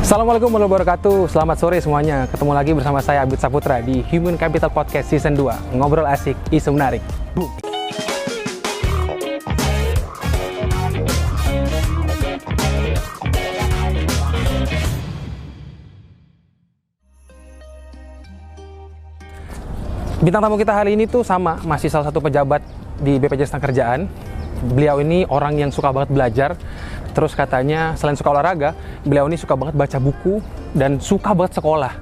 Assalamualaikum warahmatullahi wabarakatuh. Selamat sore semuanya. Ketemu lagi bersama saya Abid Saputra di Human Capital Podcast Season 2. Ngobrol asik, isu menarik. Boom. Bintang tamu kita hari ini tuh sama, masih salah satu pejabat di BPJS Tenagakerjaan. Beliau ini orang yang suka banget belajar. Terus katanya selain suka olahraga, beliau ini suka banget baca buku dan suka banget sekolah.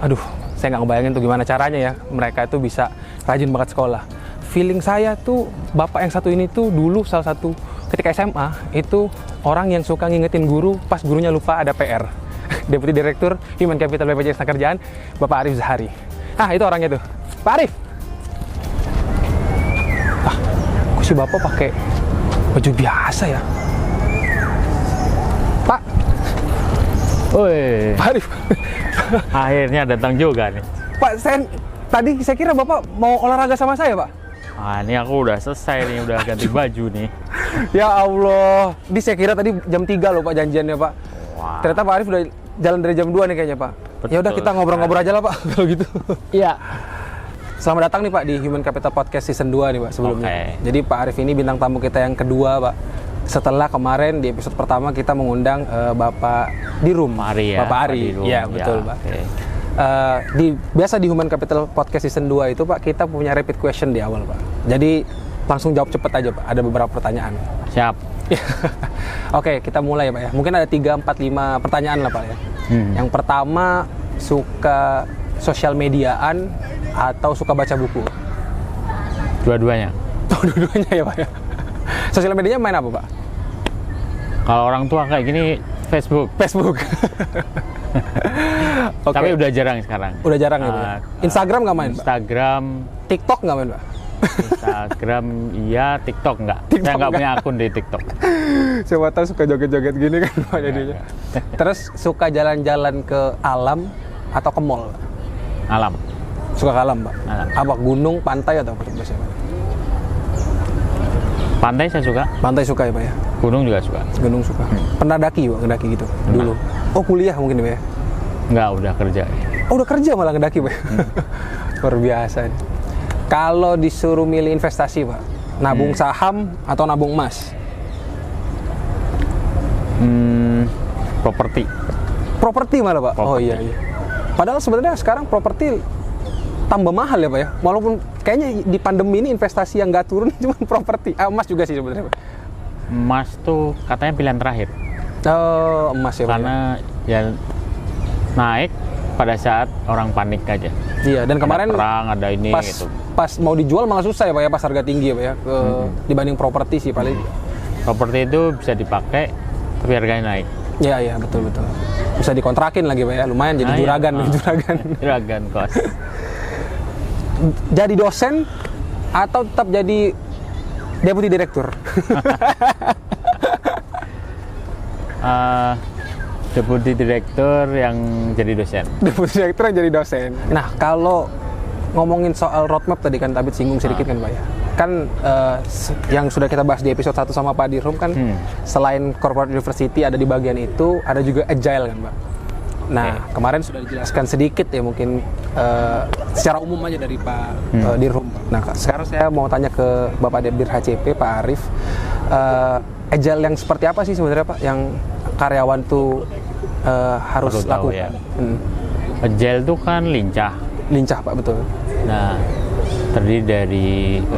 Aduh, saya nggak ngebayangin tuh gimana caranya ya mereka itu bisa rajin banget sekolah. Feeling saya tuh bapak yang satu ini tuh dulu salah satu ketika SMA itu orang yang suka ngingetin guru pas gurunya lupa ada PR. Deputi Direktur Human Capital BPJS Tenagakerjaan, Bapak Arif Zahari. Ah, itu orangnya tuh. Pak Arif. Ah, kok si bapak pakai baju biasa ya? Pak. Woi, Pak Arif. akhirnya datang juga nih. Pak, tadi saya kira bapak mau olahraga sama saya, Pak. Ah, ini aku udah selesai nih, udah ganti baju nih. Ya Allah. Ini saya kira tadi jam 3 loh Pak janjiannya, Pak. Wah. Ternyata Pak Arif udah jalan dari jam 2 nih kayaknya, Pak. Ya udah kita ngobrol-ngobrol aja lah, Pak. Kalau gitu. Iya. Selamat datang nih Pak di Human Capital Podcast Season 2 nih Pak sebelumnya. Oke. Jadi Pak Arif ini bintang tamu kita yang kedua, Pak. Setelah kemarin di episode pertama kita mengundang Bapak Dirum. Ari ya. Bapak Ari. Dirum. Iya, betul, Ya, Pak. okay. Biasa di Human Capital Podcast Season 2 itu Pak, kita punya rapid question di awal, Pak. Jadi langsung jawab cepet aja, Pak. Ada beberapa pertanyaan. Siap. Oke, kita mulai ya, Pak ya. Mungkin ada 3, 4, 5 pertanyaan lah, Pak ya. Yang pertama, suka sosial mediaan atau suka baca buku? Dua-duanya. Oh, dua-duanya ya, Pak ya. Sosial medianya main apa, Pak? Kalau orang tua kayak gini, Facebook. Facebook. Oke. Tapi udah jarang sekarang. Udah jarang ya, Pak ya? Instagram nggak main, Pak? Instagram, TikTok nggak main, Pak? Instagram iya, TikTok nggak. TikTok Saya nggak nggak. punya akun di TikTok. Siapa tahu suka joget-joget gini kan, Pak jadinya. Terus suka jalan-jalan ke alam atau ke mall? Alam. Suka ke alam, Pak? Alam. Apa gunung, pantai atau apa biasanya, Pak? Pantai saya suka, Pantai suka ya, Pak ya? gunung juga suka. Gunung suka. Pernah daki, Pak, ngedaki gitu dulu. Oh, kuliah mungkin ya, Pak ya? Nggak, udah kerja. Oh, udah kerja malah ngedaki, Pak. Luar biasa nih. Kalau disuruh milih investasi, Pak, nabung saham atau nabung emas? Properti. Properti malah, Pak. Oh Properti. iya. Padahal sebenarnya sekarang properti tambah mahal ya, Pak ya. Walaupun kayaknya di pandemi ini investasi yang nggak turun cuma properti. Emas juga sih sebenarnya, Pak. Emas tuh katanya pilihan terakhir. Oh, emas ya, Pak. Karena ya naik pada saat orang panik aja. Iya, dan kemarin Ada perang, ada ini pas gitu. pas mau dijual malah susah ya, Pak ya, pas harga tinggi ya, Pak ya. Dibanding properti sih paling. Properti itu bisa dipakai tapi harganya naik. Iya, iya, betul. Bisa dikontrakin lagi, Pak ya. Lumayan jadi Ah, iya. juragan, Ah. juragan. Juragan kos. Jadi dosen atau tetap jadi deputi direktur? Deputi direktur yang jadi dosen. Deputi direktur yang jadi dosen. Nah, kalau ngomongin soal roadmap tadi kan Tabit singgung sedikit kan, Pak ya. Kan yang sudah kita bahas di episode 1 sama Pak Dirham kan selain corporate university ada di bagian itu, ada juga agile kan, Pak. Nah, kemarin sudah dijelaskan sedikit ya mungkin secara umum aja dari Pak Dirham. Nah, sekarang saya mau tanya ke Bapak Dir HCP, Pak Arif. Agile yang seperti apa sih sebenarnya, Pak, yang karyawan tuh harus Perlu tahu lakukan? ya. Agile itu kan lincah. Lincah, Pak, betul. Nah, terdiri dari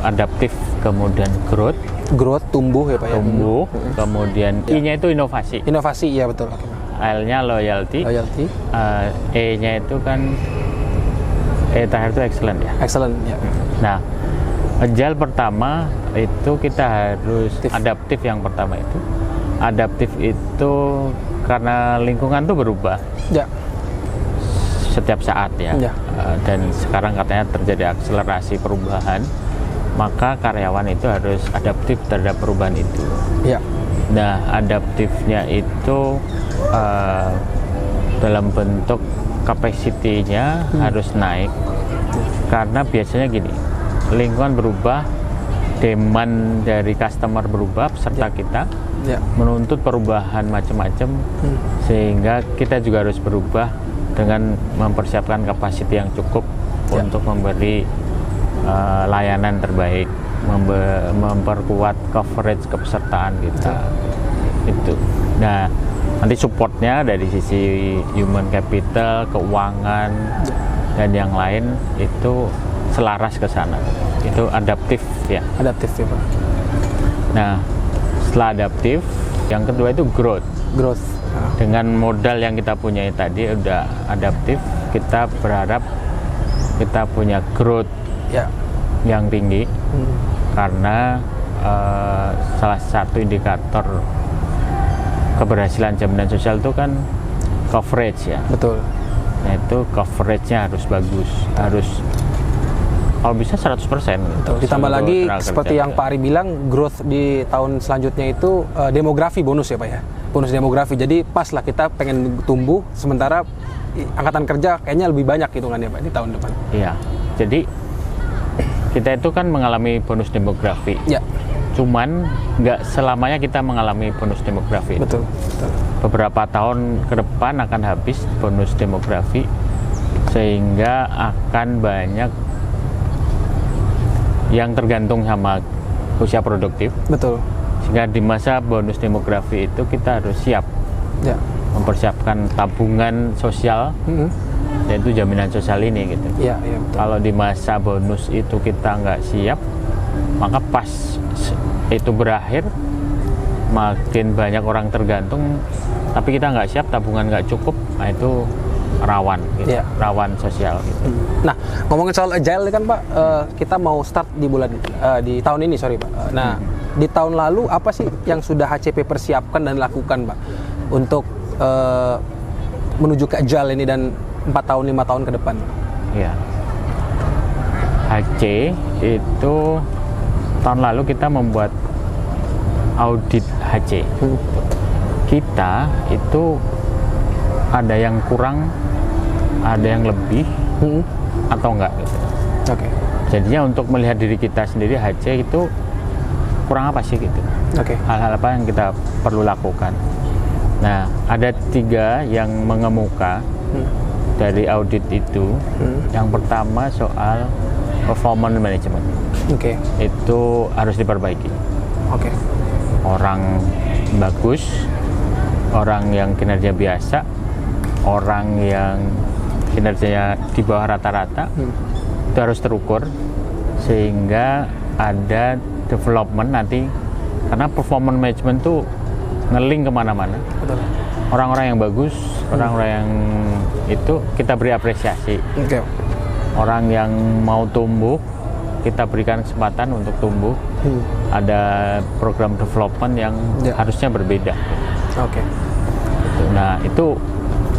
adaptif, kemudian growth, Growth, tumbuh ya, Pak ya. tumbuh, kemudian I-nya itu inovasi, Inovasi, iya betul. Oke, Pak. L-nya loyalty, Loyalty, E-nya itu kan terakhir itu excellent ya. excellent, ya. Nah, agile pertama itu kita harus adaptif. Yang pertama itu adaptif itu karena lingkungan tuh berubah Ya, setiap saat ya. Ya. Dan sekarang katanya terjadi akselerasi perubahan, maka karyawan itu harus adaptif terhadap perubahan itu. ya, Nah, adaptifnya itu dalam bentuk capacity-nya harus naik, karena biasanya gini, lingkungan berubah, demand dari customer berubah serta kita, Ya. menuntut perubahan macam-macam, sehingga kita juga harus berubah dengan mempersiapkan kapasiti yang cukup untuk memberi layanan terbaik, memperkuat coverage kepesertaan kita. Itu. Nah, nanti supportnya dari sisi human capital, keuangan, dan yang lain itu selaras ke sana. Itu adaptif ya. Adaptif ya Pak. Nah, setelah adaptif, yang kedua itu growth. Growth. Dengan modal yang kita punya tadi udah adaptif, kita berharap kita punya growth Ya. yang tinggi, karena salah satu indikator keberhasilan jaminan sosial itu kan coverage ya. Betul. Nah, itu coverage-nya harus bagus, harus kalau bisa 100%. Betul. Ditambah seluruh lagi tenaga seperti kerja. yang Pak Ari bilang, growth di tahun selanjutnya itu demografi bonus ya Pak ya. Bonus demografi. Jadi pas lah kita pengen tumbuh, sementara angkatan kerja kayaknya lebih banyak hitungannya Pak di tahun depan. Iya. Jadi kita itu kan mengalami bonus demografi. Ya. Cuman nggak selamanya kita mengalami bonus demografi. Betul. Betul. Beberapa tahun ke depan akan habis bonus demografi, sehingga akan banyak yang tergantung sama usia produktif. Betul. Sehingga di masa bonus demografi itu kita harus siap Ya. mempersiapkan tabungan sosial, yaitu jaminan sosial ini gitu. Iya, iya betul. Kalau di masa bonus itu kita nggak siap, maka pas itu berakhir makin banyak orang tergantung, tapi kita nggak siap, tabungan nggak cukup, nah itu rawan gitu, Iya. rawan sosial gitu. Nah, ngomongin soal agile kan Pak, kita mau start di di tahun ini Pak. Nah, di tahun lalu apa sih yang sudah HCP persiapkan dan lakukan Pak untuk menuju ke agile ini dan 4 tahun 5 tahun ke depan? Ya, HC itu tahun lalu kita membuat audit HC. Kita itu ada yang kurang, ada yang lebih, atau enggak gitu. Oke. Jadinya untuk melihat diri kita sendiri, HC itu kurang apa sih gitu. Oke. Hal-hal apa yang kita perlu lakukan. Nah, ada 3 yang mengemuka dari audit itu. Yang pertama soal performance management. Oke. Itu harus diperbaiki. Oke. Orang bagus, orang yang kinerja biasa, orang yang kinerjanya di bawah rata-rata, itu harus terukur sehingga ada development nanti, karena performance management tuh ngeling kemana-mana. Betul. Orang-orang yang bagus, orang-orang yang itu kita beri apresiasi. Oke. Orang yang mau tumbuh, kita berikan kesempatan untuk tumbuh. Ada program development yang harusnya berbeda. Oke. Nah, itu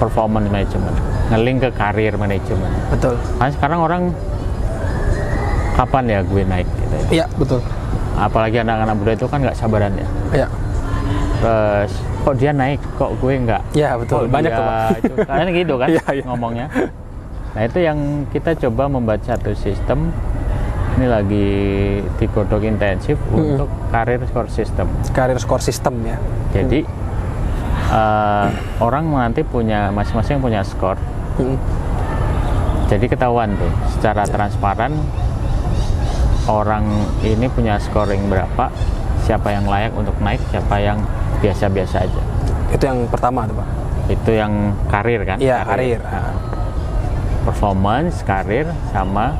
performance management, ngeling ke karir manajemen. Betul. Kan sekarang orang kapan ya gue naik gitu. Iya, betul. Apalagi anak-anak muda itu kan nggak sabaran ya. Iya. Terus kok dia naik, kok gue nggak? Iya, betul. Kok Banyak dia tuh, Pak. Itu kan gitu kan Iya, iya. ngomongnya. Nah, itu yang kita coba membuat satu sistem. Ini lagi digodok intensif untuk karir score system. Career score system ya. Jadi orang nanti punya masing-masing punya skor. Jadi ketahuan tuh secara transparan orang ini punya scoring berapa, siapa yang layak untuk naik, siapa yang biasa-biasa aja. Itu yang pertama tuh Pak. Itu yang karir kan? Iya, karir. Nah, performance, karir, sama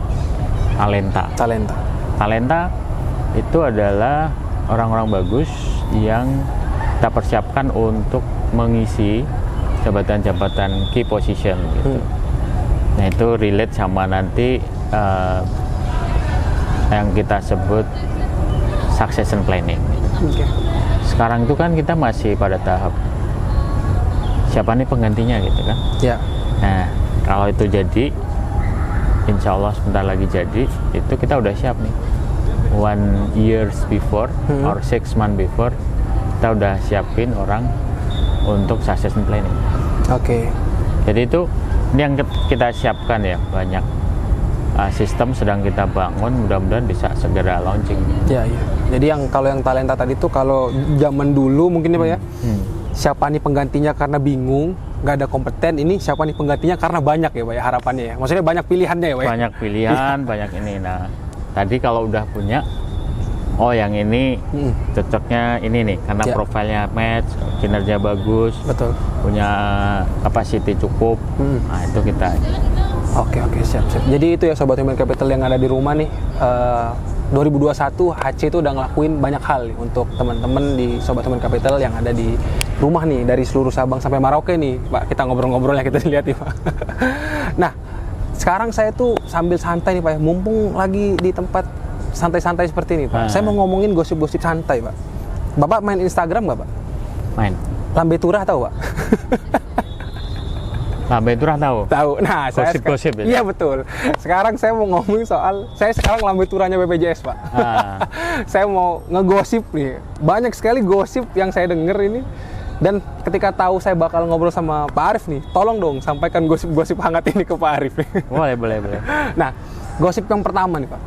talenta. Talenta. Talenta itu adalah orang-orang bagus yang kita persiapkan untuk mengisi jabatan-jabatan key position gitu. Nah, itu relate sama nanti yang kita sebut succession planning. Oke. Sekarang itu kan kita masih pada tahap siapa nih penggantinya gitu kan. Ya. Nah, kalau itu jadi, insya Allah sebentar lagi jadi, itu kita udah siap nih. 1 years before or 6 months before, kita udah siapin orang untuk succession planning. Oke. Jadi itu ini yang kita siapkan ya, banyak sistem sedang kita bangun, mudah-mudahan bisa segera launching. Ya, iya. Jadi kalau yang talenta tadi tuh kalau zaman dulu mungkin ya Pak ya, siapa nih penggantinya karena bingung, nggak ada kompeten, ini siapa nih penggantinya karena banyak ya Pak ya harapannya ya. Maksudnya banyak pilihannya ya Pak ya? Banyak pilihan, banyak ini. Nah, tadi kalau udah punya, oh yang ini cocoknya ini nih, karena profilnya match, kinerja bagus, betul, punya capacity cukup, nah itu kita. Oke, siap. Jadi itu ya Sobat Human Capital yang ada di rumah nih, 2021 HC itu udah ngelakuin banyak hal nih untuk teman-teman di Sobat Human Capital yang ada di rumah nih, dari seluruh Sabang sampai Merauke nih Pak, kita ngobrol-ngobrol ya, kita lihat nih Pak. Nah, sekarang saya tuh sambil santai nih Pak ya, mumpung lagi di tempat santai-santai seperti ini Pak, saya mau ngomongin gosip-gosip santai Pak. Bapak main Instagram nggak Pak? Main. Lambe Turah tahu Pak? Lambe Turah tahu? Tahu. Nah, gosip-gosip ya? Iya betul. Sekarang saya mau ngomongin soal, saya sekarang Lambe Turahnya BPJS Pak. Saya mau ngegosip nih. Banyak sekali gosip yang saya denger ini. Dan ketika tahu saya bakal ngobrol sama Pak Arif nih, tolong dong sampaikan gosip-gosip hangat ini ke Pak Arif. Boleh. Nah, gosip yang pertama nih Pak,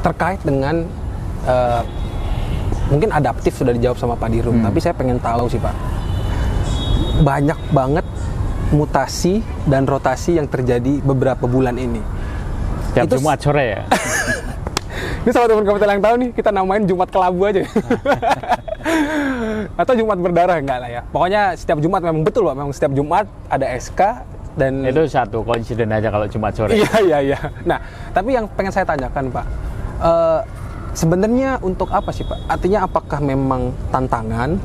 terkait dengan mungkin adaptif sudah dijawab sama Pak Dirum, tapi saya pengen tahu sih Pak, banyak banget mutasi dan rotasi yang terjadi beberapa bulan ini. Tiap Jumat sore ya? Ini Sobat Human Capital yang tahu nih, kita namain Jumat Kelabu aja. Atau Jumat Berdarah, enggak lah ya. Pokoknya setiap Jumat memang betul Pak, memang setiap Jumat ada SK dan... Itu satu konsiden aja kalau Jumat sore. Iya. Nah, tapi yang pengen saya tanyakan Pak, sebenarnya untuk apa sih Pak? Artinya apakah memang tantangan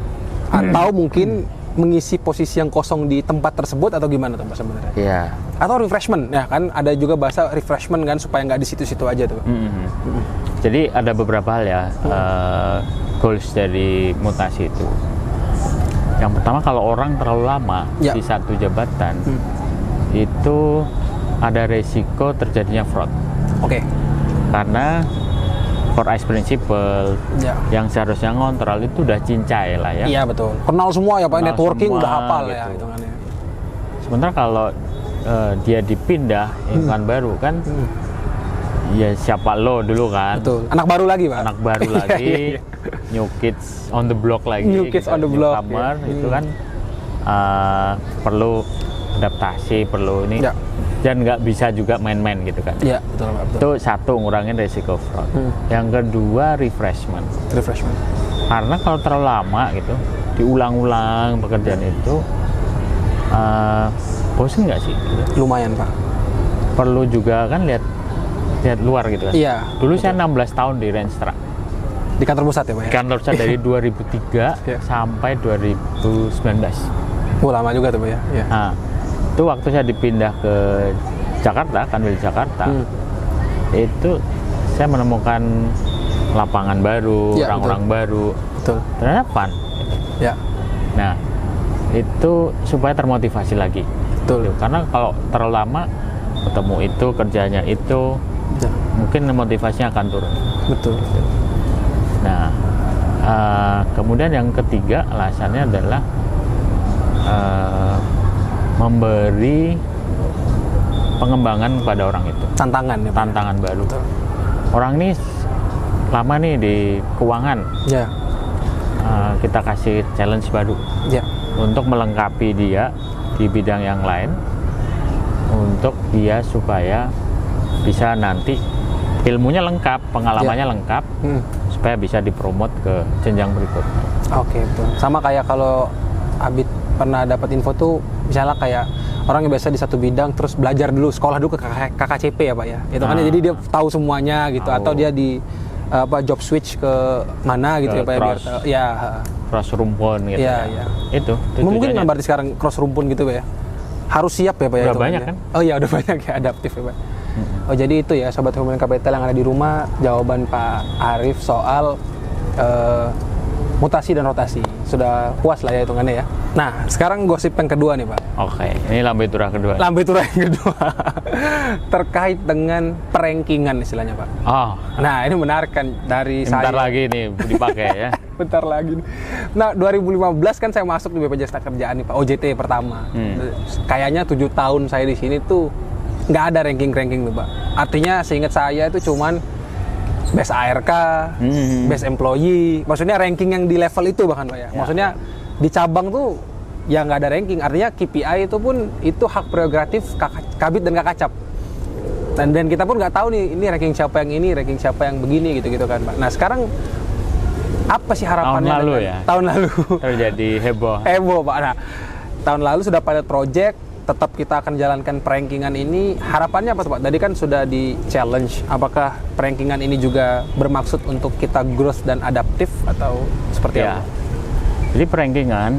atau mungkin mengisi posisi yang kosong di tempat tersebut atau gimana tuh Pak sebenarnya? Iya. Atau refreshment, ya kan ada juga bahasa refreshment kan, supaya nggak di situ-situ aja tuh Pak. Jadi ada beberapa hal ya, goals dari mutasi itu. Yang pertama, kalau orang terlalu lama di satu jabatan, itu ada resiko terjadinya fraud. Oke. Karena core ice principle yang seharusnya ngontrol itu udah cincai lah ya. Iya betul. Kenal semua ya Pak, networking udah hafal gitu. Ya hitungannya. Sementara kalau dia dipindah lingkungan baru kan, ya siapa lo dulu kan. Betul. Anak baru lagi Pak. Anak baru lagi, new kids on the block lagi. New kids on the block. Itu kan perlu adaptasi, perlu ini. Dan nggak bisa juga main-main gitu kan. Iya, betul Pak. Itu satu, ngurangin resiko fraud. Yang kedua, refreshment. Karena kalau terlalu lama gitu, diulang-ulang pekerjaan itu, bosan nggak sih? Gitu? Lumayan Pak. Perlu juga kan lihat luar gitu kan. Iya. Dulu saya 16 tahun di Renstra. Di kantor pusat ya Pak ya? Kantor pusat dari 2003 sampai 2019. Lama juga tuh Pak ya? Iya. Nah, itu waktu saya dipindah ke Jakarta, Kanwil Jakarta, itu saya menemukan lapangan baru, orang-orang baru, ternyata fun. Ya. Nah, itu supaya termotivasi lagi. Betul. Karena kalau terlalu lama ketemu itu, kerjanya itu, mungkin motivasinya akan turun. Betul. Nah, kemudian yang ketiga alasannya adalah memberi pengembangan kepada orang itu. Tantangan baru. Betul. Orang ini lama nih di keuangan. Ya. Kita kasih challenge baru. Ya. Untuk melengkapi dia di bidang yang lain, untuk dia supaya bisa nanti ilmunya lengkap, pengalamannya lengkap, supaya bisa dipromot ke jenjang berikutnya. Oke, betul. Sama kayak kalau Abid pernah dapat info tuh, misalnya kayak orang yang biasa di satu bidang terus belajar dulu, sekolah dulu ke KKCP ya Pak ya. Itu kan jadi dia tahu semuanya gitu, atau dia di job switch ke mana gitu ya Pak ya. Cross rumpun gitu. Iya. Itu mungkin kan berarti sekarang cross rumpun gitu Pak ya. Harus siap ya Pak ya. Udah banyak kan? Oh iya, udah banyak ya, adaptif ya Pak. Oh jadi itu ya Sobat Human Capital yang ada di rumah, jawaban Pak Arif soal mutasi dan rotasi. Sudah puas lah ya hitungannya ya. Nah, sekarang gosip yang kedua nih Pak. Oke, ini Lambe Turah kedua. Lambe Turah yang kedua. Terkait dengan perankingan istilahnya Pak. Oh. Nah, ini menarik kan dari saya. Bentar lagi nih dipakai ya. Bentar lagi. Nah, 2015 kan saya masuk di BPJS Kerjaan nih Pak, OJT pertama. Kayaknya 7 tahun saya di sini tuh nggak ada ranking-ranking tuh Pak. Artinya seingat saya itu cuman best ARK, best employee, maksudnya ranking yang di level itu bahkan Pak ya. Maksudnya di cabang tuh ya nggak ada ranking, artinya KPI itu pun itu hak prerogatif Kabid dan Kakacap. Dan kita pun nggak tahu nih ini ranking siapa yang ini, ranking siapa yang begini gitu-gitu kan Pak. Nah sekarang apa sih harapannya? Tahun lalu ya? Tahun lalu. Terjadi heboh. Heboh Pak. Nah tahun lalu sudah pilot project, tetap kita akan jalankan perankingan ini. Harapannya apa tuh Pak? Tadi kan sudah di challenge. Apakah perankingan ini juga bermaksud untuk kita growth dan adaptif atau seperti apa? Jadi perankingan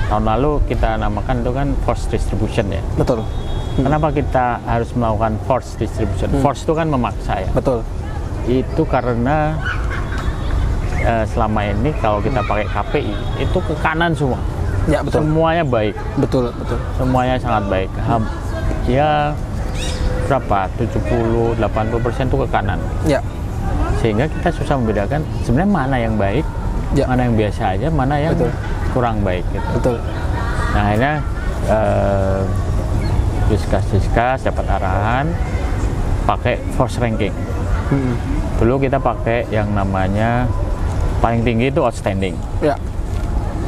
tahun lalu kita namakan itu kan force distribution ya. Betul. Kenapa kita harus melakukan force distribution? Force itu kan memaksa ya. Betul. Itu karena selama ini kalau kita pakai KPI itu ke kanan semua. Ya betul. Semuanya baik. Betul, betul. Semuanya sangat baik. Ya berapa? 70-80% itu ke kanan. Ya. Sehingga kita susah membedakan sebenarnya mana yang baik, mana yang biasa aja, mana yang kurang baik gitu. Betul. Nah akhirnya diskus dapat arahan pakai force ranking. Dulu kita pakai yang namanya paling tinggi itu outstanding. Ya.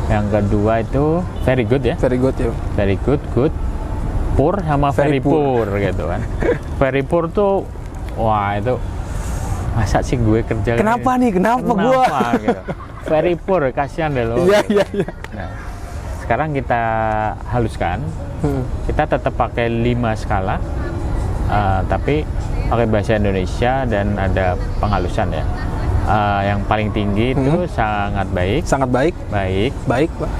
Yang kedua itu very good ya. Very good ya. Very good, good, poor sama very poor gitu kan. Very poor tuh wah itu masa sih gue kerja Kenapa nih? Kenapa gua? Gitu. Very poor, kasihan deh lo. Iya, iya, iya. Nah, sekarang kita haluskan. Kita tetap pakai 5 skala. Tapi pakai bahasa Indonesia dan ada penghalusan ya. Yang paling tinggi itu sangat baik. Sangat baik. Baik. Baik, Pak.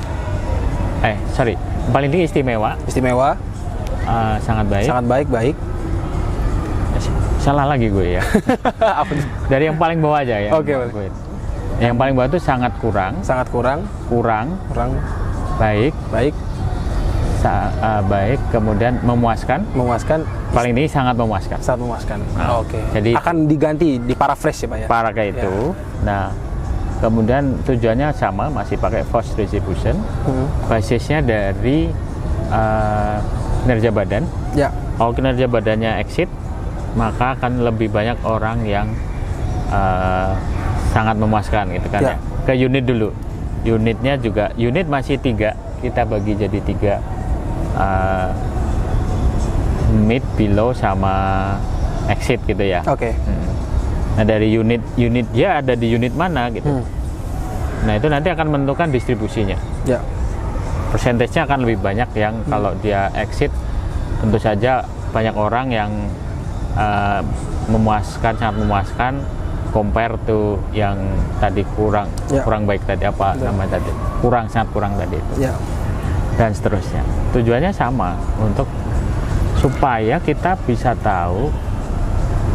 Sorry. Paling tinggi istimewa. Istimewa. Sangat baik. Sangat baik, baik. Salah lagi gue ya. Apa itu? Dari yang paling bawah aja ya. Oke. Yang paling bawah itu sangat kurang. Sangat kurang. Kurang. Kurang. Baik. Baik. Baik. Kemudian memuaskan. Memuaskan. Paling tinggi sangat memuaskan. Sangat memuaskan. Nah, Oke. Jadi akan diganti di paraphrase ya Pak ya. Para kayak itu. Nah, kemudian tujuannya sama, masih pakai force distribution. Basisnya dari kinerja badan. Ya. Kalau kinerja badannya exit, maka akan lebih banyak orang yang sangat memuaskan gitu kan ya. Ke unit dulu. Unitnya juga, unit masih 3, kita bagi jadi 3. Mid, below, sama exit gitu ya. Oke. Nah dari unit dia ada di unit mana gitu. Nah itu nanti akan menentukan distribusinya. Ya. Persentasenya akan lebih banyak yang kalau dia exit, tentu saja banyak orang yang memuaskan, sangat memuaskan compare to yang tadi kurang baik tadi apa namanya tadi, sangat kurang tadi itu. Dan seterusnya. Tujuannya sama, untuk supaya kita bisa tahu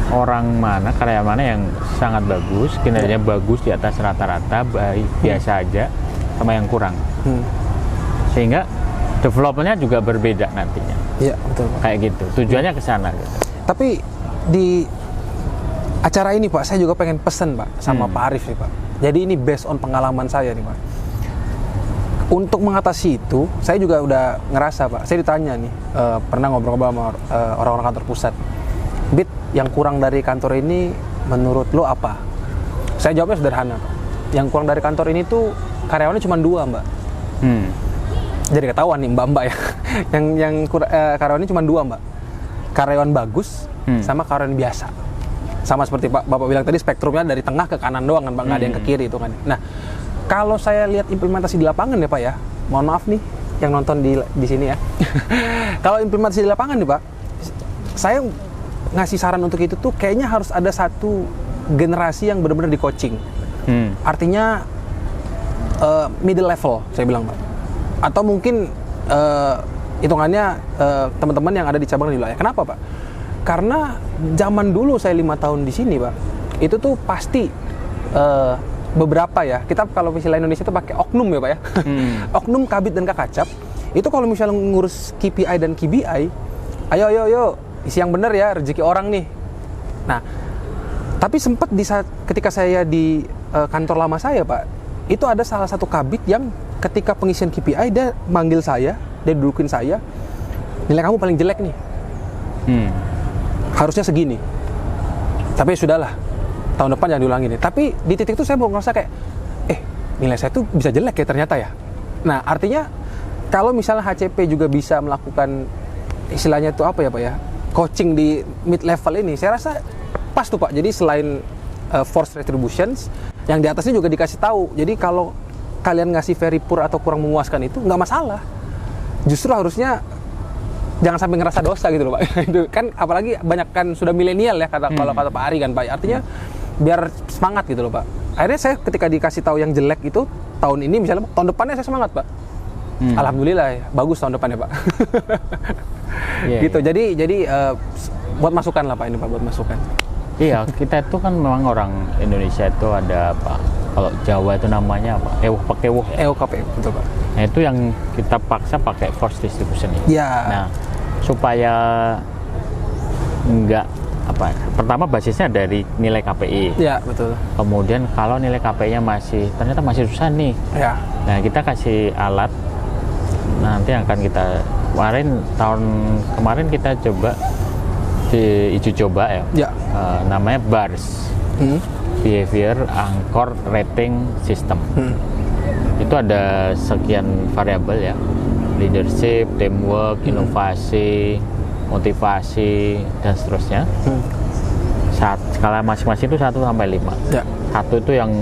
orang mana, karyawan mana yang sangat bagus, kinerjanya bagus di atas rata-rata, baik biasa aja, sama yang kurang. Sehingga developmentnya juga berbeda nantinya. Iya, betul Pak. Kayak gitu. Tujuannya ke sana gitu. Tapi di acara ini Pak, saya juga pengen pesen Pak sama Pak Arif nih Pak. Jadi ini based on pengalaman saya nih Pak. Untuk mengatasi itu, saya juga udah ngerasa Pak. Saya ditanya nih, pernah ngobrol-ngobrol sama orang-orang kantor pusat. Bit, yang kurang dari kantor ini menurut lo apa? Saya jawabnya sederhana Pak. Yang kurang dari kantor ini tuh karyawannya cuma 2 Mbak. Jadi ketahuan nih mbak-mbak ya. Karyawannya cuma 2 Mbak. Karyawan bagus sama karyawan biasa. Sama seperti Bapak bilang tadi, spektrumnya dari tengah ke kanan doang kan Pak, nggak ada yang ke kiri itu kan. Nah, kalau saya lihat implementasi di lapangan ya Pak ya, mohon maaf nih yang nonton di sini ya. Kalau implementasi di lapangan nih Pak, saya ngasih saran untuk itu tuh kayaknya harus ada satu generasi yang benar-benar di coaching. Artinya middle level saya bilang Pak. Atau mungkin hitungannya teman-teman yang ada di cabang di wilayah. Kenapa Pak? Karena zaman dulu saya 5 tahun di sini Pak, itu tuh pasti beberapa ya, kita kalau istilah Indonesia itu pakai oknum ya Pak ya. Oknum Kabid dan Kakacap itu kalau misalnya ngurus KPI dan KBI, ayo isi yang benar ya, rezeki orang nih. Nah, tapi sempat di saat ketika saya di kantor lama saya Pak, itu ada salah satu Kabid yang ketika pengisian KPI dia manggil saya, dia dudukin saya, nilai kamu paling jelek nih. Harusnya segini. Tapi sudahlah, tahun depan jangan diulangi nih. Tapi di titik itu saya baru ngerasa kayak, nilai saya tuh bisa jelek ya ternyata ya. Nah, artinya kalau misalnya HCP juga bisa melakukan istilahnya itu apa ya Pak ya, coaching di mid level ini, saya rasa pas tuh Pak. Jadi selain force retributions, yang di atasnya juga dikasih tahu. Jadi kalau kalian ngasih very poor atau kurang memuaskan itu nggak masalah. Justru harusnya jangan sampai ngerasa dosa gitu loh Pak. Itu kan apalagi banyak kan sudah milenial ya kalau kata Pak Ari kan Pak. Artinya biar semangat gitu loh Pak. Akhirnya saya ketika dikasih tahu yang jelek itu tahun ini misalnya tahun depannya saya semangat Pak. Alhamdulillah ya, bagus tahun depannya Pak. Gitu. Jadi buat masukan lah Pak ini Pak, buat masukan. Iya, kita itu kan memang orang Indonesia itu ada apa? Kalau Jawa itu namanya apa? Ewuh pakewuh. Ewuh pakewuh, betul Pak. Nah itu yang kita paksa pakai force distribution ini. Ya. Nah supaya enggak apa? Pertama basisnya dari nilai KPI. Ya betul. Kemudian kalau nilai KPI-nya ternyata masih susah nih. Ya. Nah kita kasih alat. Nanti akan tahun kemarin kita coba diuji coba ya. Namanya BARS. Behavior Anchor Rating System. Itu ada sekian variabel ya, leadership, teamwork, inovasi, motivasi dan seterusnya. Skala masing-masing itu 1 sampai 5. Ya. 1 itu yang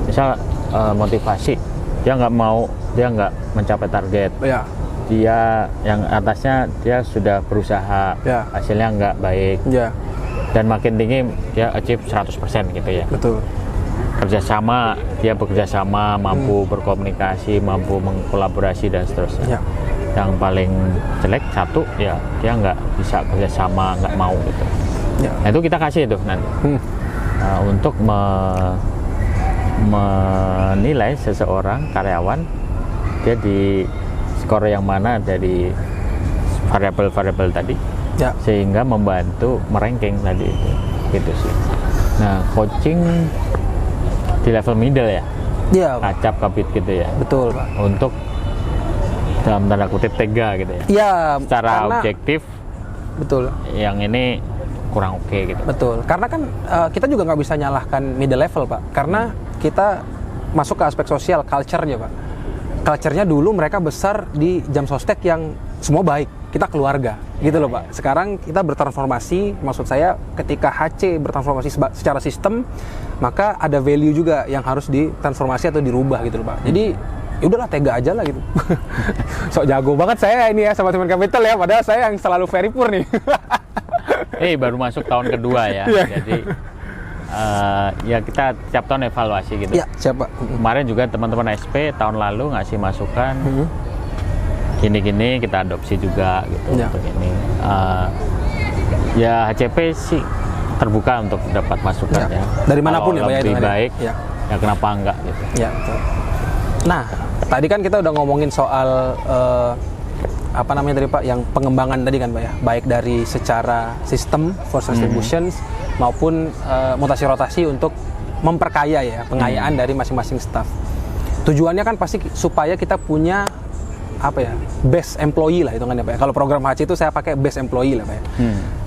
misal motivasi, dia nggak mencapai target. Ya. Dia yang atasnya dia sudah berusaha, hasilnya nggak baik. Ya. Dan makin tinggi dia achieve 100% gitu ya. Betul. Kerjasama, dia bekerja sama, mampu berkomunikasi, mampu mengkolaborasi dan seterusnya. Ya. Yang paling jelek 1 ya dia nggak bisa kerjasama, nggak mau gitu. Ya. Nah itu kita kasih itu nanti untuk menilai seseorang karyawan dia di skor yang mana dari variabel-variabel tadi. Ya. Sehingga membantu meranking tadi itu gitu sih. Nah coaching di level middle ya, kacap kapit gitu ya. Betul Pak. Untuk dalam tanda kutip tega gitu ya. Iya. Secara objektif. Betul. Yang ini kurang oke gitu. Betul. Karena kan kita juga nggak bisa nyalahkan middle level Pak. Karena kita masuk ke aspek sosial, culture-nya Pak. Culture-nya dulu mereka besar di jam sostek yang semua baik. Kita keluarga, gitu loh Pak. Sekarang kita bertransformasi, maksud saya ketika HC bertransformasi secara sistem, maka ada value juga yang harus ditransformasi atau dirubah gitu loh Pak. Jadi ya udahlah tega aja lah gitu. Sok jago banget saya ini ya sama Human Capital ya, padahal saya yang selalu very poor nih. Baru masuk tahun kedua ya. Jadi ya kita tiap tahun evaluasi gitu. Ya, siapa? Kemarin juga teman-teman SP tahun lalu ngasih masukan. Gini-gini kita adopsi juga gitu untuk ini. Ya HCP sih terbuka untuk dapat masukan ya. Dari manapun ya, lebih baik. Ya kenapa enggak gitu. Ya, betul. Nah, tadi kan kita udah ngomongin soal apa namanya tadi Pak, yang pengembangan tadi kan Pak ya, baik dari secara sistem force distributions maupun mutasi rotasi untuk memperkaya ya pengayaan dari masing-masing staff. Tujuannya kan pasti supaya kita punya apa ya, best employee lah hitungannya Pak ya. Kalau program HC itu saya pakai best employee lah Pak ya.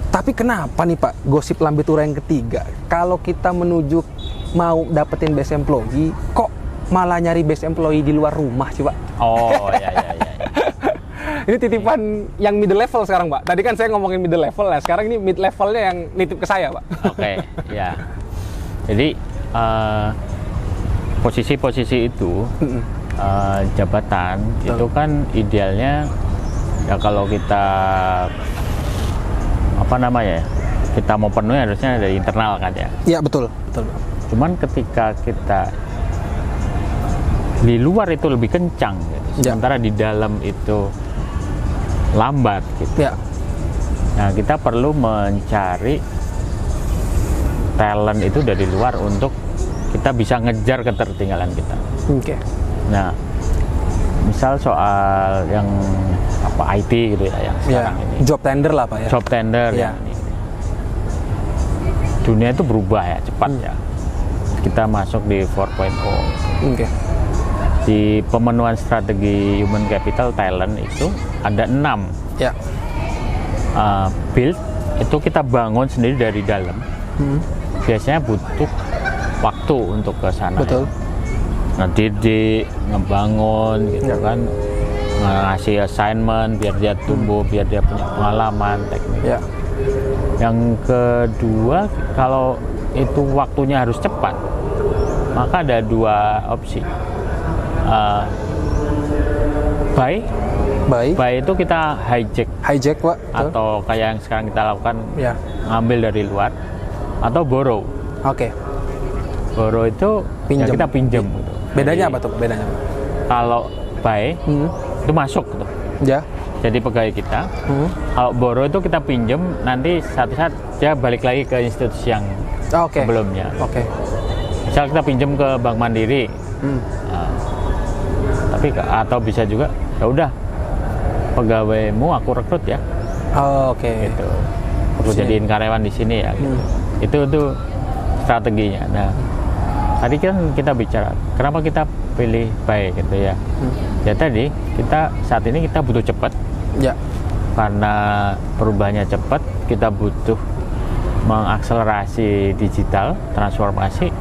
Tapi kenapa nih Pak, gosip lambe tura yang ketiga, kalau kita menuju mau dapetin best employee, kok malah nyari best employee di luar rumah sih Pak? Oh ya. Ini titipan yang middle level sekarang Pak. Tadi kan saya ngomongin middle level, nah sekarang ini mid levelnya yang nitip ke saya Pak. Oke, ya. Jadi posisi-posisi itu jabatan itu kan idealnya ya kalau kita kita mau penuhi harusnya dari internal kan ya. Iya betul. Cuman ketika kita di luar itu lebih kencang gitu. Sementara di dalam itu lambat gitu. Ya. Nah kita perlu mencari talent itu dari luar untuk kita bisa ngejar ketertinggalan kita. Oke. Nah, misal soal yang IT gitu ya, yang sekarang ini. Job tender lah Pak ya. Job tender ya. Dunia itu berubah ya, cepat ya. Kita masuk di 4.0. Oke. Di pemenuhan strategi human capital talent itu ada 6. Ya. Build itu kita bangun sendiri dari dalam. biasanya butuh waktu untuk ke sana. Betul. Ya. Ngedidik, ngebangun gitu kan, ngasih assignment biar dia tumbuh, biar dia punya pengalaman teknik. Ya. Yang kedua, kalau itu waktunya harus cepat, maka ada dua opsi. Buy itu kita hijack Pak. atau kayak yang sekarang kita lakukan, ya, ngambil dari luar, atau borrow. Oke. Borrow itu ya kita pinjam. Gitu. Bedanya Jadi, apa tuh? Bedanya apa? Kalau buy itu masuk gitu. Ya. Jadi pegawai kita. Kalau borrow itu kita pinjam, nanti satu saat dia balik lagi ke institusi yang sebelumnya. Oke. Misal kita pinjam ke Bank Mandiri. Nah, tapi atau bisa juga ya udah pegawaimu aku rekrut ya. Oke. Gitu. Aku jadiin karyawan di sini ya. Gitu. Itu strateginya. Nah, tadi kan kita bicara kenapa kita pilih buy gitu ya. Ya tadi kita saat ini kita butuh cepat. Ya. Karena perubahannya cepat, kita butuh mengakselerasi digital, transformasi.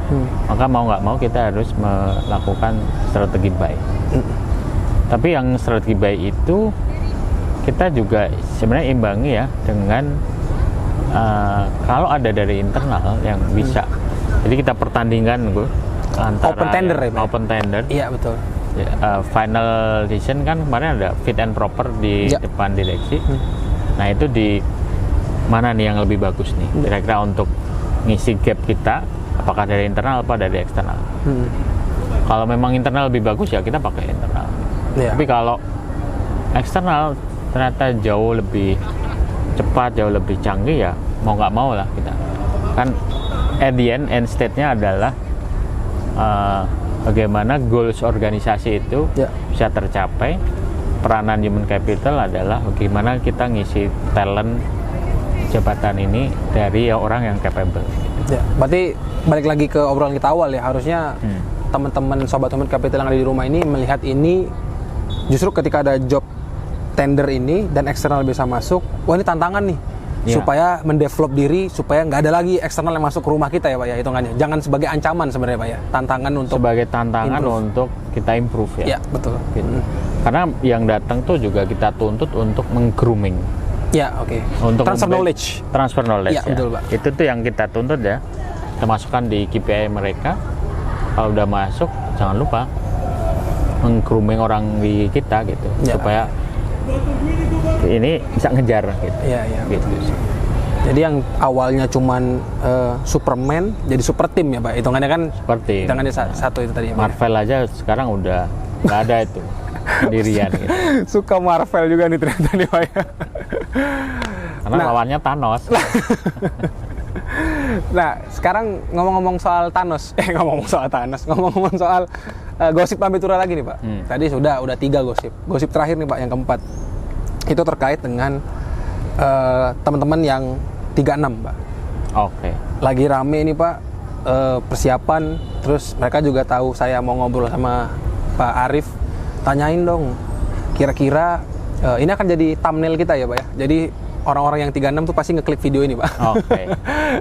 Maka mau nggak mau kita harus melakukan strategi buy. Tapi yang strategi buy itu kita juga sebenarnya imbangi ya dengan kalau ada dari internal yang bisa. Jadi kita pertandingan antara open tender ya, open tender. Iya, betul. Final decision kan kemarin ada fit and proper di depan direksi. Nah, itu di mana nih yang lebih bagus nih kira-kira untuk ngisi gap kita, apakah dari internal apa dari eksternal. Kalau memang internal lebih bagus ya kita pakai internal. Tapi kalau eksternal ternyata jauh lebih cepat, jauh lebih canggih, ya mau nggak mau lah kita. Kan at the end state-nya adalah bagaimana goals organisasi itu bisa tercapai. Peranan human capital adalah bagaimana kita ngisi talent jabatan ini dari orang yang capable. Ya, berarti balik lagi ke obrolan kita awal ya, harusnya teman-teman sobat human capital yang ada di rumah ini melihat ini justru ketika ada job tender ini dan eksternal bisa masuk, wah ini tantangan nih. Supaya mendevelop diri, supaya nggak ada lagi eksternal yang masuk ke rumah kita ya Pak ya, hitungannya. Jangan sebagai ancaman sebenarnya Pak ya, tantangan untuk sebagai tantangan improve. Untuk kita improve ya. Ya, betul. Gitu. Karena yang datang tuh juga kita tuntut untuk meng-grooming. Ya, oke. Untuk transfer knowledge. Transfer knowledge ya. Betul, Pak. Itu tuh yang kita tuntut ya. Kita masukkan di KPI mereka. Kalau udah masuk, jangan lupa meng-grooming orang di kita gitu. Supaya ini bisa ngejar gitu. Iya. Gitu. Jadi yang awalnya cuman Superman jadi super tim ya Pak. Hitungannya kan seperti hitungannya satu itu tadi. Marvel aja sekarang udah nggak ada itu sendirian gitu. Suka Marvel juga nih ternyata nih Pak ya. Karena lawannya Thanos. Nah, sekarang ngomong-ngomong soal Thanos, ngomong-ngomong soal gosip Ambitura lagi nih Pak. Tadi sudah 3 gosip. Gosip terakhir nih Pak, yang keempat. Itu terkait dengan teman-teman yang 36 Pak. Oke. Lagi rame ini Pak, persiapan. Terus mereka juga tahu saya mau ngobrol sama Pak Arif. Tanyain dong, kira-kira ini akan jadi thumbnail kita ya Pak ya. Jadi orang-orang yang 36 tuh pasti ngeklik video ini Pak. Oke.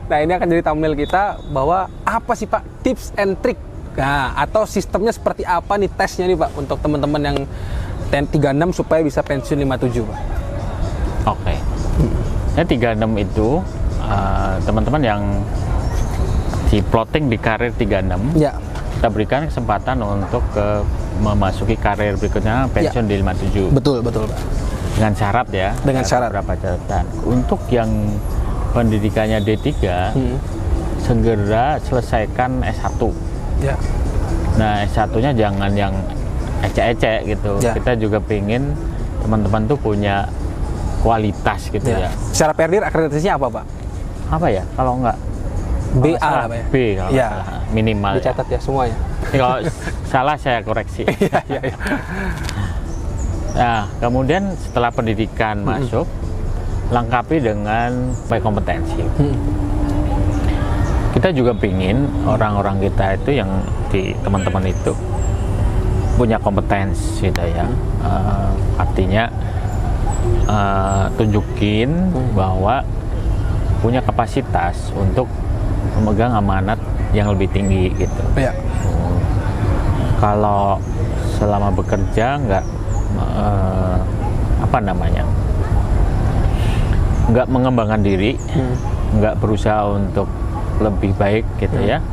Nah, ini akan jadi thumbnail kita bahwa apa sih Pak tips and trick. Nah, atau sistemnya seperti apa nih tesnya nih Pak untuk teman-teman yang 36 supaya bisa pensiun 57 Pak. Oke. Ya 36 itu teman-teman yang di plotting di karir 36. Ya. Kita berikan kesempatan untuk memasuki karir berikutnya pensiun di 57. Betul Pak. Dengan syarat ya. Dengan syarat. Beberapa catatan. Untuk yang pendidikannya D3, segera selesaikan S1. Ya. Nah, S1-nya jangan yang ecek-ecek gitu. Ya. Kita juga pengen teman-teman tuh punya kualitas gitu ya. Secara perdir akreditasinya apa Pak? Apa ya? Kalau enggak BA lah Pak ya? B kalau nggak salah. Minimal. Dicatat ya semuanya. Kalau salah saya koreksi. Iya. Nah, kemudian setelah pendidikan masuk, lengkapi dengan baik kompetensi. Kita juga pingin orang-orang kita itu yang di teman-teman itu punya kompetensi gitu ya. Artinya tunjukin bahwa punya kapasitas untuk memegang amanat yang lebih tinggi gitu. Ya. Kalau selama bekerja nggak mengembangkan diri, nggak berusaha untuk lebih baik gitu ya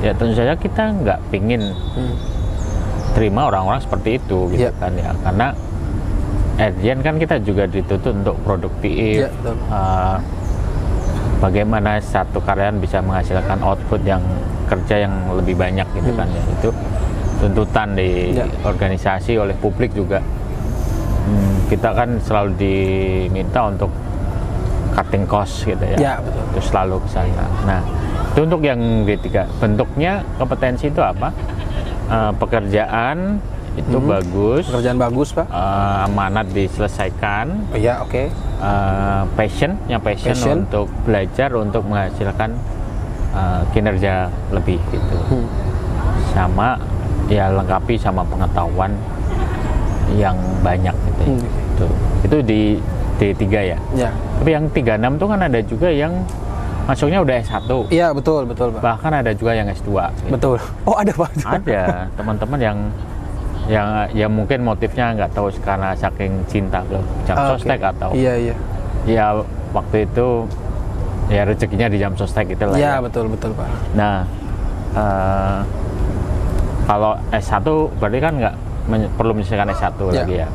tentu saja kita nggak pingin terima orang-orang seperti itu gitu kan ya, karena Adrian kan kita juga dituntut untuk produktif. Bagaimana satu karyawan bisa menghasilkan output yang kerja yang lebih banyak gitu kan ya, itu tuntutan di organisasi oleh publik juga. Kita kan selalu diminta untuk cutting cost gitu ya, betul. Terus selalu ke sana. Nah, itu untuk yang D3. Bentuknya kompetensi itu apa? Pekerjaan itu bagus. Pekerjaan bagus, Pak. Amanat diselesaikan. Oh iya, oke. Passion untuk belajar, untuk menghasilkan kinerja lebih gitu. Sama ya lengkapi sama pengetahuan yang banyak gitu. Itu di D3 ya. Tapi yang 36 tuh kan ada juga yang masuknya udah S1. Iya, betul, Pak. Bahkan ada juga yang S2 gitu. Betul. Oh, ada, Pak. Ada teman-teman yang mungkin motifnya nggak tahu karena saking cinta ke jam sostek atau ya waktu itu ya rezekinya di jam sostek gitu lah. Iya, betul, Pak. Nah, kalau S1 berarti kan nggak perlu menyelesaikan S1 lagi ya.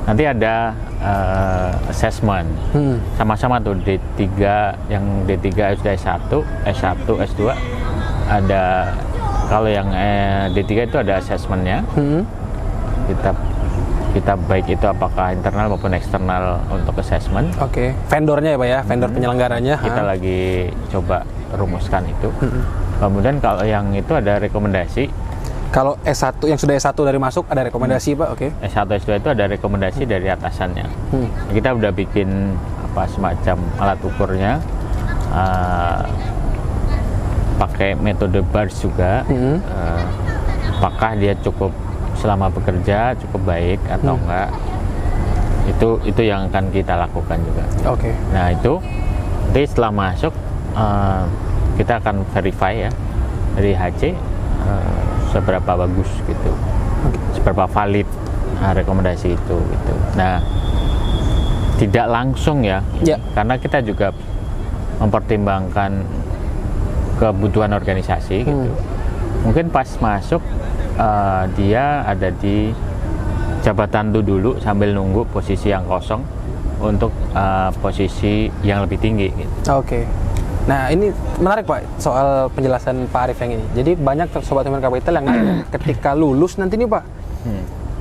Nanti ada assessment. Sama-sama tuh D3, yang D3 sudah S1, S2 ada. Kalau yang D3 itu ada assessmentnya. Kita baik itu apakah internal maupun eksternal untuk assessment. Oke. Vendornya ya, Pak ya, vendor penyelenggaranya. Kita lagi coba rumuskan itu. Kemudian kalau yang itu ada rekomendasi. Kalau S1 yang sudah S1 dari masuk ada rekomendasi, Pak. Oke. S1 S2 itu ada rekomendasi dari atasannya. Kita udah bikin semacam alat ukurnya. Pakai metode BARS juga. Apakah dia cukup selama bekerja cukup baik atau enggak, itu yang akan kita lakukan juga. Oke. Nah itu nanti setelah masuk kita akan verify ya dari HC seberapa bagus gitu, seberapa valid rekomendasi itu gitu. Nah tidak langsung ya, karena kita juga mempertimbangkan kebutuhan organisasi gitu. Mungkin pas masuk dia ada di jabatan itu dulu sambil nunggu posisi yang kosong untuk posisi yang lebih tinggi gitu. Oke. Nah ini menarik, Pak, soal penjelasan Pak Arif yang ini. Jadi banyak Sobat Human Capital yang ketika lulus nanti nih, Pak,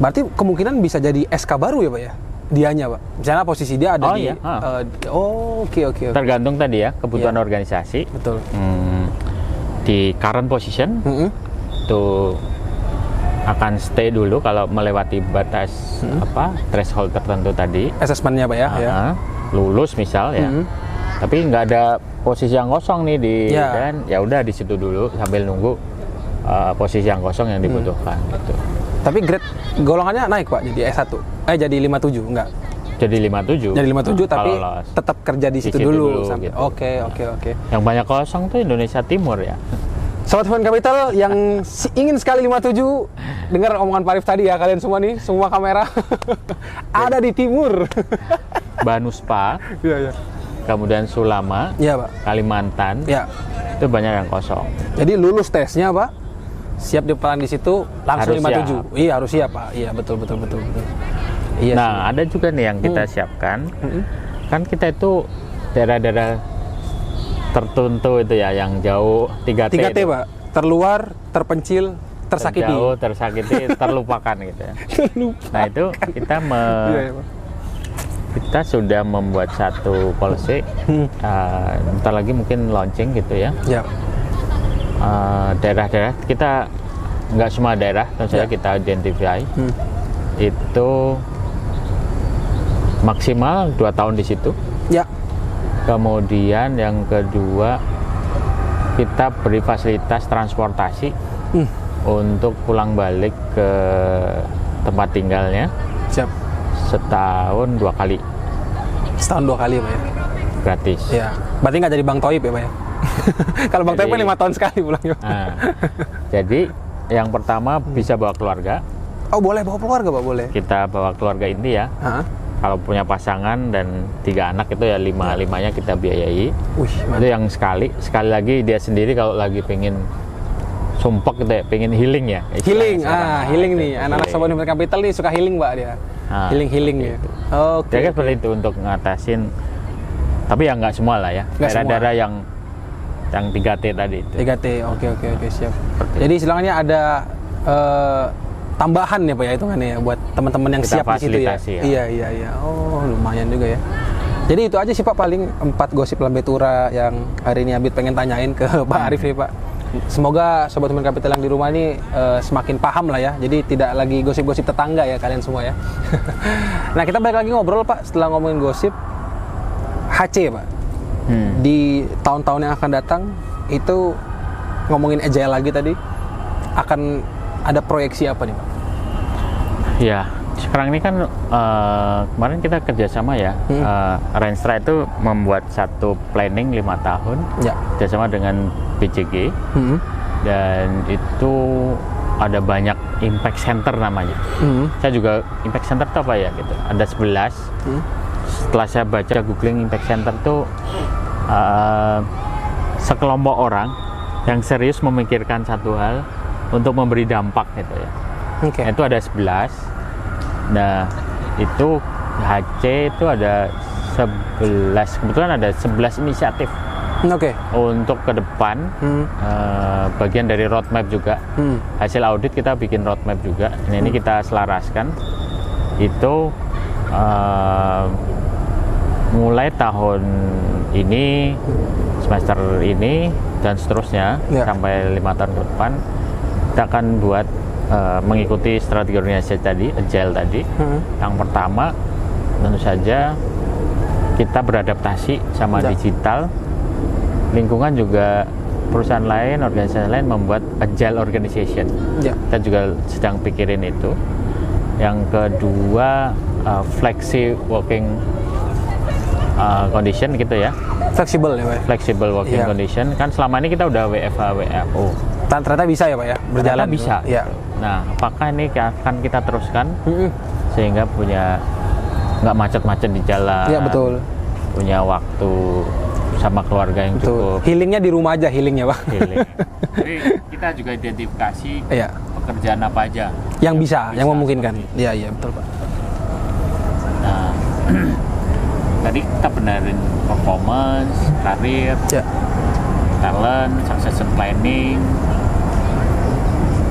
berarti kemungkinan bisa jadi SK baru ya, Pak ya? Dianya, Pak. Misalnya posisi dia ada oke. Tergantung tadi ya kebutuhan organisasi. Betul. Di current position itu akan stay dulu kalau melewati batas threshold tertentu tadi. Assessment-nya, Pak ya? Lulus misal ya. Tapi nggak ada posisi yang kosong nih dan ya udah di situ dulu sambil nunggu posisi yang kosong yang dibutuhkan gitu. Tapi grade golongannya naik, Pak, jadi S1. Jadi 57 enggak? Jadi 57. Jadi 57 tapi tetap kerja di situ dulu sampai. Gitu. Oke. Yang banyak kosong tuh Indonesia Timur ya. Sobat Human Capital yang ingin sekali 57, dengar omongan Pak Arif tadi ya, kalian semua nih, semua kamera ada di timur. Banuspa. Iya. Kemudian Sulama. Iya, Pak. Kalimantan. Iya. Itu banyak yang kosong. Jadi lulus tesnya, Pak, siap diperan di situ langsung harus 57. Siap. Iya, harus siap, Pak. Iya, betul. Iya. Nah, ada juga nih yang kita siapkan. Kan kita itu daerah-daerah tertentu itu ya, yang jauh 3T, Pak. Terluar, terpencil, tersakiti. Terjauh, tersakiti, terlupakan gitu ya. Nah, itu kita kita sudah membuat satu policy. Ntar lagi mungkin launching gitu ya. Daerah-daerah kita, nggak semua daerah, tentu saja kita identify. Itu maksimal 2 tahun di situ. Kemudian yang kedua, kita beri fasilitas transportasi untuk pulang balik ke tempat tinggalnya. Setahun 2 kali. Setahun 2 kali, Pak ya? Gratis. Iya. Berarti nggak jadi Bang Toib ya, Pak ya? Kalau Bang Jadi- Tempe 5 tahun sekali pulangnya. Nah, jadi yang pertama bisa bawa keluarga. Oh boleh bawa keluarga Pak, boleh. Kita bawa keluarga inti ya. Hah? Kalau punya pasangan dan 3 anak itu ya 5-5-nya kita biayai. Wih, Itu mantap. yang sekali lagi dia sendiri kalau lagi pengen sumpek gitu ya, pengen healing ya. Healing, Istilahnya sekarang. healing nih. Itu Anak-anak healing. Sobat Human Capital nih suka healing Pak dia. Ah, Healing ya. gitu. Oke. Kira-kira seperti itu untuk ngatasin, tapi ya nggak semua lah ya. Nggak semua. Daerah-daerah yang 3T tadi itu. 3T, oke siap. Seperti Jadi istilahnya ada tambahan ya Pak ya hitungannya ya buat teman-teman yang Kita siap di situ ya. fasilitasi ya. Iya. Oh lumayan juga ya. Jadi itu aja sih Pak paling 4 gosip Lambe Tura yang hari ini Abid pengen tanyain ke Pak Arif nih Pak. Semoga Sobat Human Capital yang di rumah ini semakin paham lah ya. Jadi tidak lagi gosip-gosip tetangga ya kalian semua ya. Nah kita balik lagi ngobrol Pak setelah ngomongin gosip HC Pak. Di tahun-tahun yang akan datang itu ngomongin agile lagi tadi akan ada proyeksi apa nih Pak? Ya, sekarang ini kan kemarin kita kerjasama ya. Renstra itu membuat satu planning 5 tahun Ya. kerjasama dengan BCG dan itu ada banyak impact center namanya. Saya juga impact center itu apa ya gitu. Ada 11. Setelah saya baca googling impact center itu sekelompok orang yang serius memikirkan satu hal untuk memberi dampak gitu ya. Oke. Itu ada 11. Nah, itu HC itu ada 11. Kebetulan ada 11 inisiatif Oke. untuk ke depan. Bagian dari roadmap juga. Hasil audit kita bikin roadmap juga. Ini kita selaraskan. Itu mulai tahun ini, semester ini dan seterusnya Ya. sampai 5 tahun ke depan kita akan buat mengikuti strategi organisasi tadi, agile tadi. Yang pertama tentu saja kita beradaptasi sama Ya. digital. Lingkungan juga perusahaan lain, organisasi lain membuat agile organization. Ya. Kita juga sedang pikirin itu. Yang kedua flexi working condition gitu ya. Fleksibel ya Pak. Flexible working Iya. condition. Kan selama ini kita udah WFH, WFO. Ternyata bisa ya Pak ya berjalan. Ternyata bisa. Ya. Nah, apakah ini akan kita teruskan sehingga punya nggak macet-macet di jalan? Iya betul. Punya waktu sama keluarga yang Betul. cukup. Healingnya di rumah aja healingnya Pak. Healing. Jadi kita juga identifikasi Iya. pekerjaan apa aja. Yang bisa, yang memungkinkan. seperti Iya betul Pak. Nah, tadi kita benerin performance, karir, Ya. talent, succession planning,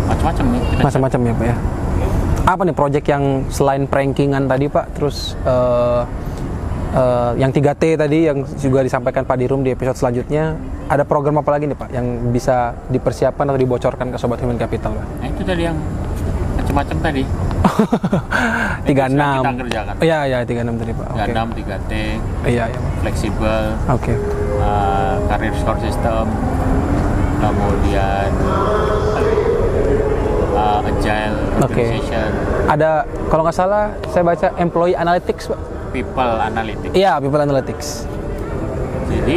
macam-macam nih. Kita Macam-macam ya Pak ya. Apa nih project yang selain prankingan tadi Pak, terus yang 3T tadi yang juga disampaikan Pak Dirum di episode selanjutnya, ada program apa lagi nih Pak yang bisa dipersiapkan atau dibocorkan ke Sobat Human Capital Pak? Nah, itu tadi yang macam-macam tadi. 36. Kita kerjakan. Iya 36 tadi Pak. Oke. 36, 3T, Iya. fleksibel, Oke. career score system, kemudian agile organization, Ada kalau nggak salah saya baca employee analytics Pak. people analytics. Iya, people analytics. Jadi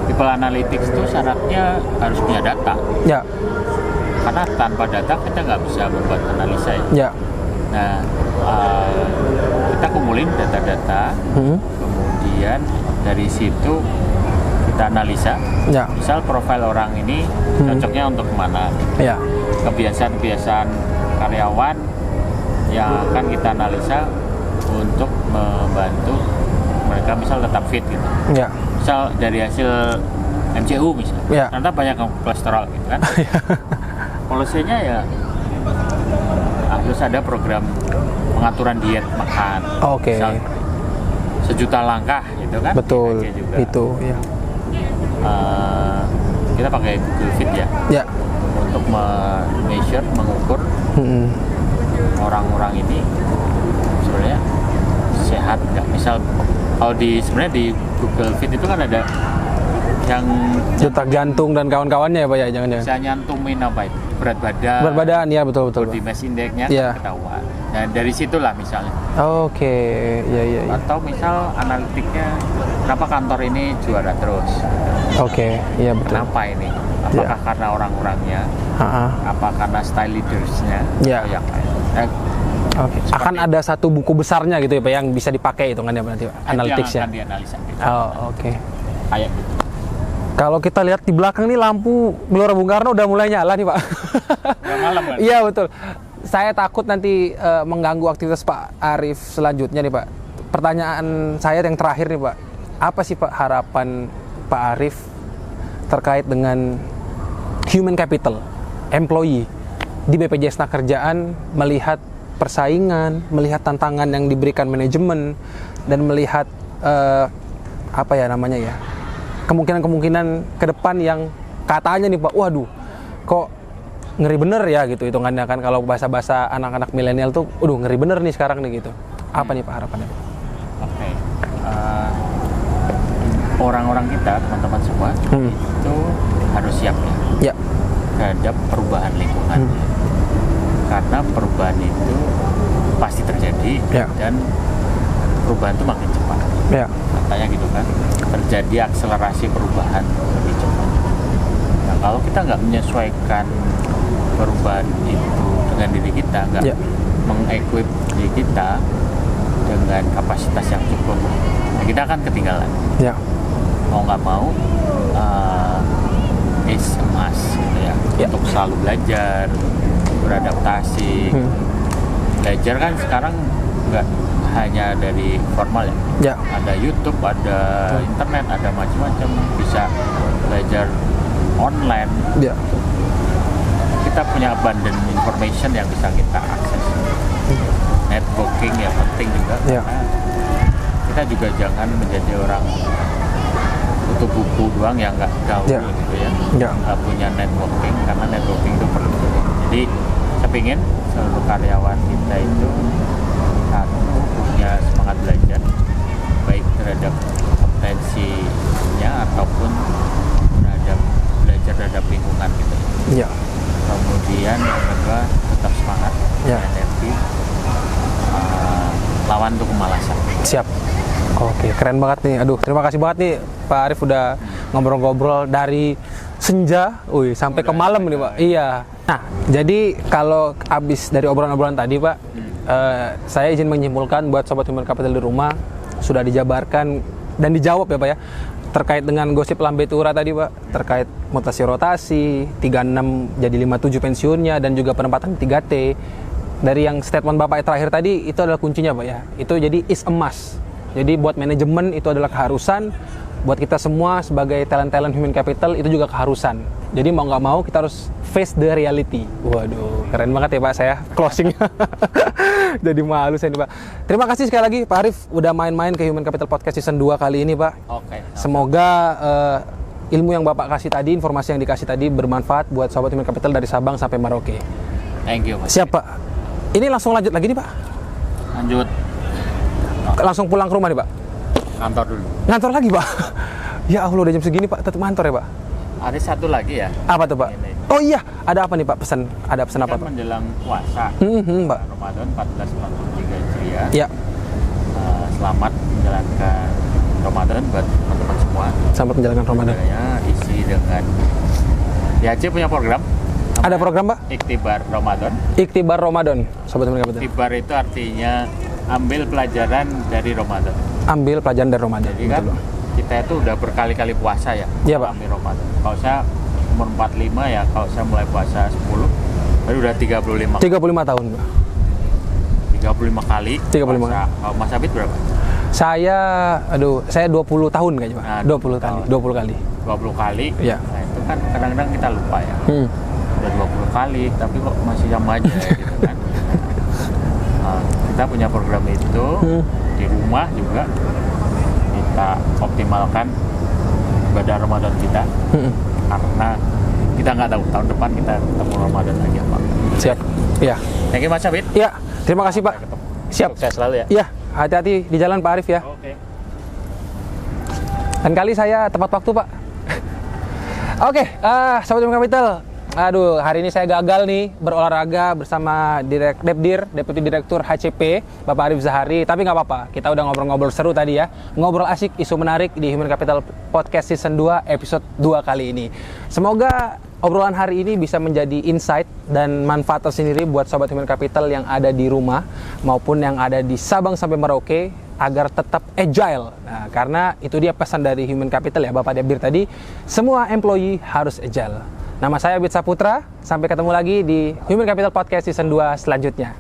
people analytics itu syaratnya harus punya data. Ya. Karena tanpa data kita nggak bisa membuat analisa ya. Ya. Nah, kita kumpulin data-data, kemudian dari situ kita analisa. Ya. Misal profil orang ini cocoknya untuk kemana, Ya. kebiasaan-kebiasaan karyawan yang akan kita analisa untuk membantu mereka misal tetap fit gitu. Ya. Misal dari hasil MCU misal, Ya. ternyata banyak yang kolesterol gitu kan. Polisinya ya harus ada program pengaturan diet makan. Oke. Misal, 1.000.000 langkah gitu kan. Betul. Gitu juga. Itu ya. Kita pakai Google Fit ya Ya. untuk measure, mengukur orang-orang ini sebenarnya sehat nggak. Misal kalau sebenarnya di Google Fit itu kan ada yang Detak jantung dan kawan-kawannya ya Pak ya, jangan-jangan. bisa nyantumin apa itu berat badan, Berat badan, ya betul Pak. body mass index-nya Iya. kan ketahuan. Nah dari situlah misalnya. Oke, iya. Atau misal analitiknya, kenapa kantor ini juara terus? Oke, iya betul. Kenapa ini? Apakah karena orang-orangnya? Apa karena style leaders-nya? Ya. Atau yang lain? Oke. Akan ada satu buku besarnya gitu ya Pak yang bisa dipakai hitungannya nanti Pak, analytics-nya. Itu yang akan dianalisa. Oh, oke. Kayak gitu. Kalau kita lihat di belakang nih lampu Gelora Bung Karno udah mulai nyala nih Pak. Udah malam kan? Iya betul. Saya takut nanti mengganggu aktivitas Pak Arief selanjutnya nih Pak. Pertanyaan saya yang terakhir nih Pak. Apa sih Pak harapan Pak Arief terkait dengan human capital, employee di BPJS Tenagakerjaan, melihat persaingan, melihat tantangan yang diberikan manajemen, dan melihat apa ya namanya ya, kemungkinan ke depan yang katanya nih Pak, waduh, kok ngeri bener ya gitu hitungannya kan, kalau bahasa-bahasa anak-anak milenial tuh, ngeri bener nih sekarang nih gitu. Apa nih Pak harapannya? Oke. Orang-orang kita, teman-teman semua, itu harus siap ya terhadap perubahan lingkungan. Karena perubahan itu pasti terjadi dan perubahan itu makin cepat. Katanya gitu kan, terjadi akselerasi perubahan lebih cepat. Nah, kalau kita nggak menyesuaikan perubahan itu dengan diri kita, nggak mengequip diri kita dengan kapasitas yang cukup, kita akan ketinggalan. Mau nggak mau, is a must gitu ya, untuk selalu belajar, beradaptasi. Belajar kan sekarang nggak hanya dari formal ya. Ada YouTube, ada internet, ada macam-macam, bisa belajar online. Kita punya abundant information yang bisa kita akses. Networking ya penting juga. Karena kita juga jangan menjadi orang butuh buku doang yang nggak gaul gitu ya, nggak punya networking, karena networking itu perlu. Jadi saya ingin seluruh karyawan kita itu satu punya semangat belajar, baik terhadap kompetensinya ataupun terhadap belajar terhadap lingkungan gitu. Kemudian yang kedua, tetap semangat, energi, lawan untuk kemalasan. Siap. Oke, keren banget nih. Aduh, terima kasih banget nih Pak Arief udah ngobrol-ngobrol dari senja, sampai ke malam nih Pak. Iya. Nah, jadi kalau abis dari obrolan-obrolan tadi Pak, saya izin menyimpulkan buat Sobat Human Capital di rumah, sudah dijabarkan dan dijawab ya Pak ya, terkait dengan gosip Lambe Tura tadi Pak, terkait mutasi rotasi, 36 jadi 57 pensiunnya, dan juga penempatan 3T. Dari yang statement Bapak terakhir tadi, itu adalah kuncinya Pak ya. Itu jadi is a must. Jadi buat manajemen itu adalah keharusan, buat kita semua sebagai talent-talent human capital itu juga keharusan. Jadi mau nggak mau kita harus face the reality. Waduh, keren banget ya Pak saya closing. Jadi malu saya nih Pak. Terima kasih sekali lagi Pak Arief udah main-main ke Human Capital Podcast season 2 kali ini Pak. Semoga ilmu yang Bapak kasih tadi, informasi yang dikasih tadi bermanfaat buat Sobat Human Capital dari Sabang sampai Merauke. Thank you Pak. Siap Pak. Ini langsung lanjut lagi nih Pak? Lanjut. Langsung pulang ke rumah nih Pak? Kantor dulu. Ngantor lagi Pak? Ya Allah, udah jam segini Pak, tetap ngantor ya Pak? Ada satu lagi ya. Apa tuh Pak? Ini. Oh iya, ada apa nih Pak pesan? Ada pesan apa Pak? Menjelang puasa, Pak. Ramadan 1443 Hijriah. Ya. Selamat menjalankan Ramadan buat teman-teman semua. Selamat menjalankan Ramadan. Ya, isi dengan IHC punya program. Ada program Pak? Iktibar Ramadan. Iktibar Ramadan, Sobat Human Capital. Iktibar itu artinya ambil pelajaran dari Ramadan. Ambil pelajaran dari Ramadan. Jadi kan kita itu udah berkali-kali puasa ya. Iya Pak. Ambil Ramadan. Kalau saya umur 45 ya, kalau saya mulai puasa 10, baru udah 35. 35 tahun Pak. 35 kali. 35. Puasa. Kalau Mas Abid berapa? Saya 20 tahun kayaknya Pak. Nah, 20 kali. 20 kali. 20 kali. Iya. Nah, itu kan kadang-kadang kita lupa ya. Udah 20 kali, tapi kok masih sama aja gitu kan. Kita punya program itu di rumah juga kita optimalkan ibadah Ramadan kita, karena kita nggak tahu tahun depan kita ketemu Ramadan lagi apa. Siap. Iya. Thank you Mas Abid. Iya. Terima kasih Pak. Siap. Sukses selalu ya. Iya. Hati-hati di jalan Pak Arief ya. Oke. Dan kali saya tepat waktu Pak. Oke, Sobat Human Capital, Aduh, hari ini saya gagal nih berolahraga bersama Deputi Direktur HCP, Bapak Arif Zahari. Tapi nggak apa-apa, kita udah ngobrol-ngobrol seru tadi ya. Ngobrol asik, isu menarik di Human Capital Podcast Season 2, episode 2 kali ini. Semoga obrolan hari ini bisa menjadi insight dan manfaat tersendiri buat Sobat Human Capital yang ada di rumah maupun yang ada di Sabang sampai Merauke agar tetap agile. Nah, karena itu dia pesan dari Human Capital ya, Bapak Debir tadi, semua employee harus agile. Nama saya Abid Saputra, sampai ketemu lagi di Human Capital Podcast Season 2 selanjutnya.